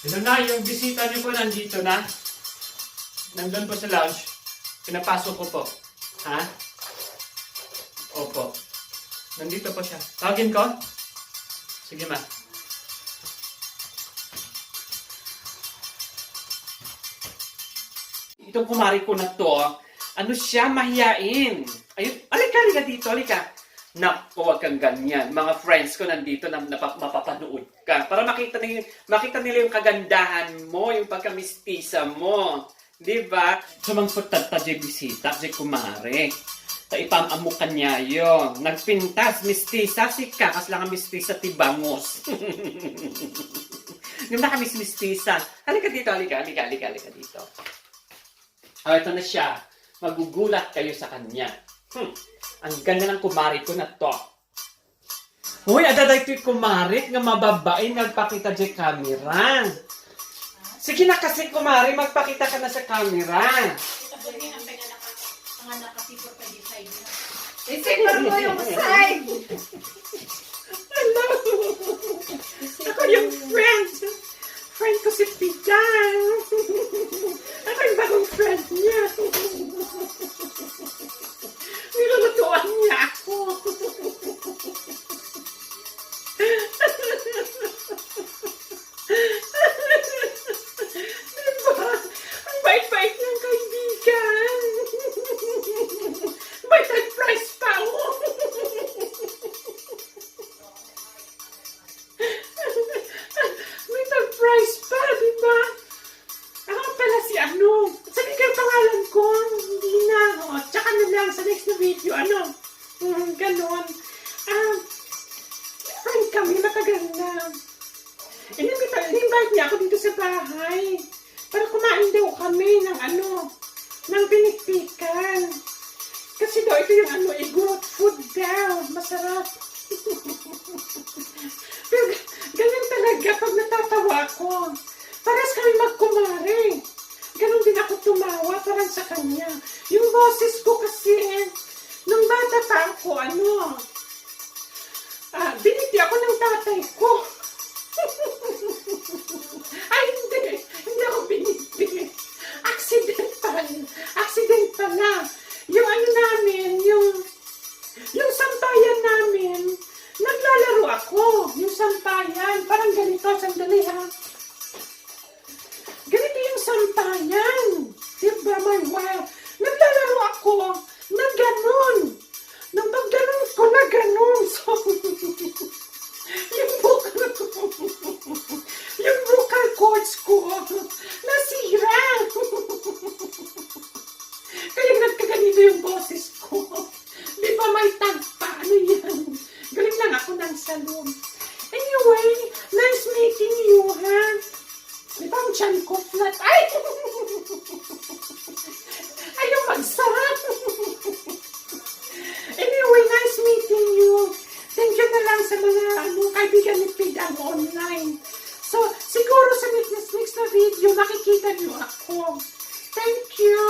Ito na, yung bisita niyo po nandito na. Nandun po sa lounge. Pinapasok ko po. Ha? Opo. Nandito po siya. Tawagin ko? Sige ma. Itong kumari ko na to, ano siya, mahiyain. Ayun, alika dito, alika. Naku, wag kang ganyan. Mga friends ko nandito na mapapanood ka. Para makita nila yung kagandahan mo, yung pagkamistisa mo. Diba? So, magputad di bisita, di kumare. Ta ipamamukan niya yun. Nagpintas, mistisa, si kakas lang ang mistisa, tibangos. Yung nakamiss-mistisa. Halika dito, halika dito. Oh, ito na siya. Magugulat kayo sa kanya. Ang ganda ng kumari ko na to. Uy, adaday to'y kumari nga mababae nagpakita di camera. Sige na kasi kumari, magpakita ka na sa camera. Isigmar mo yung side! Hello! Ako yung friend! Friend ko si Pijan! Ako yung bagong friend niya! Nilulutuan niya ako! Diba? Ang bait-bait niyang kaibigan! Bait at price pa ako! Bait at price pa, diba? Ako pala si ano? Sabi kayo pangalan ko? Hindi na. O, tsaka na lang sa next na video. Ano? Ganon. Friend kami, matagal na. In-invite niya ako dito sa bahay. Para kumain daw kami ng ano, ng pinikpikan. Kasi daw ito yung ano, good food daw. Masarap. Pero ganyan talaga pag natatawa ako. Paras kami magkumari. Ganon din ako tumawa parang sa kanya. Yung boses ko kasi, nung bata pa ako, biniti ako ng tatay ko. Ay, hindi ako biniti. Accident pala. Yung ano namin, yung sampayan namin, naglalaro ako. Yung sampayan, parang ganito, sandali ha. Ganito yung sampayan. Diba, my wow. Naglalaro ako na ganon. Nang pag-ganon ko na ganon. So, yung vocal cords ko, nasira. Kaya nagkaganito yung boses ko. Di ba may tagpa? Ano yan? Galing lang ako ng salon. Anyway, nice meeting you, ha? Di ba ang tiyan ko flat? Ay! Ayaw magsarap. Anyway, nice meeting you. Thank you na lang sa mga kaibigan ni Pidang online. So, siguro sa next na video, makikita niyo ako. Thank you.